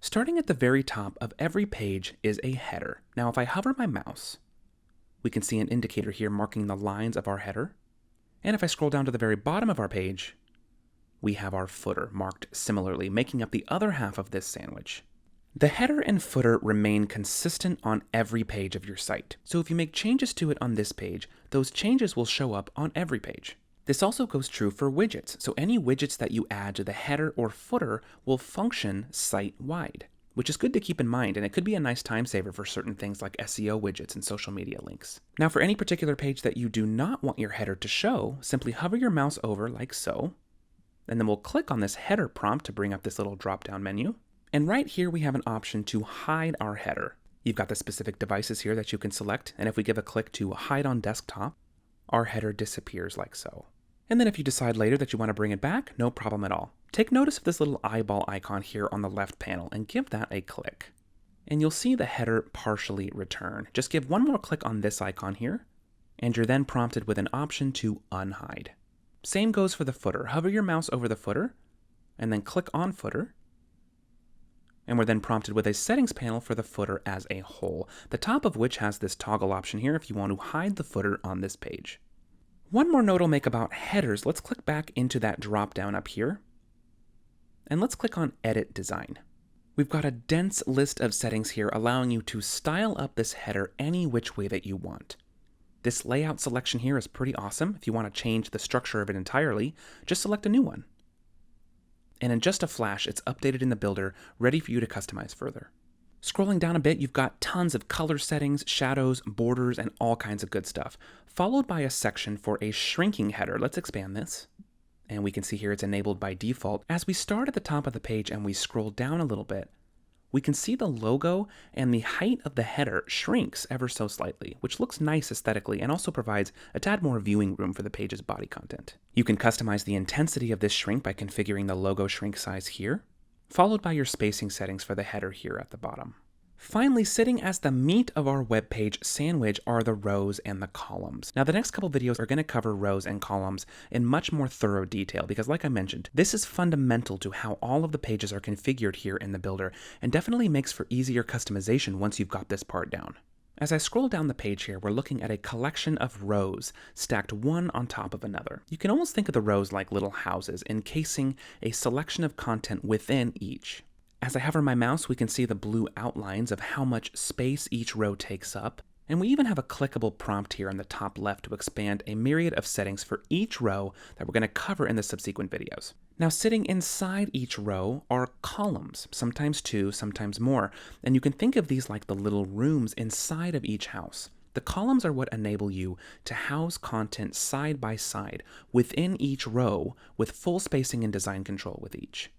Starting at the very top of every page is a header. Now, if I hover my mouse, we can see an indicator here marking the lines of our header. And if I scroll down to the very bottom of our page, we have our footer marked similarly, making up the other half of this sandwich. The header and footer remain consistent on every page of your site. So if you make changes to it on this page, those changes will show up on every page. This also goes true for widgets. So any widgets that you add to the header or footer will function site-wide, which is good to keep in mind, and it could be a nice time saver for certain things like SEO widgets and social media links. Now, for any particular page that you do not want your header to show, simply hover your mouse over like so, and then we'll click on this header prompt to bring up this little drop-down menu. And right here we have an option to hide our header. You've got the specific devices here that you can select, and if we give a click to hide on desktop, our header disappears like so. And then if you decide later that you want to bring it back, no problem at all. Take notice of this little eyeball icon here on the left panel and give that a click. And you'll see the header partially return. Just give one more click on this icon here, and you're then prompted with an option to unhide. Same goes for the footer. Hover your mouse over the footer, and then click on footer, and we're then prompted with a settings panel for the footer as a whole, the top of which has this toggle option here if you want to hide the footer on this page. One more note I'll make about headers. Let's click back into that drop down up here, and let's click on Edit Design. We've got a dense list of settings here allowing you to style up this header any which way that you want. This layout selection here is pretty awesome. If you want to change the structure of it entirely, just select a new one. And in just a flash, it's updated in the builder, ready for you to customize further. Scrolling down a bit, you've got tons of color settings, shadows, borders, and all kinds of good stuff, followed by a section for a shrinking header. Let's expand this. And we can see here it's enabled by default. As we start at the top of the page and we scroll down a little bit, we can see the logo and the height of the header shrinks ever so slightly, which looks nice aesthetically and also provides a tad more viewing room for the page's body content. You can customize the intensity of this shrink by configuring the logo shrink size here, followed by your spacing settings for the header here at the bottom. Finally, sitting as the meat of our web page sandwich are the rows and the columns. Now, the next couple videos are going to cover rows and columns in much more thorough detail because, like I mentioned, this is fundamental to how all of the pages are configured here in the builder and definitely makes for easier customization once you've got this part down. As I scroll down the page here, we're looking at a collection of rows stacked one on top of another. You can almost think of the rows like little houses, encasing a selection of content within each. As I hover my mouse, we can see the blue outlines of how much space each row takes up, and we even have a clickable prompt here on the top left to expand a myriad of settings for each row that we're going to cover in the subsequent videos. Now, sitting inside each row are columns, sometimes two, sometimes more, and you can think of these like the little rooms inside of each house. The columns are what enable you to house content side by side within each row with full spacing and design control with each.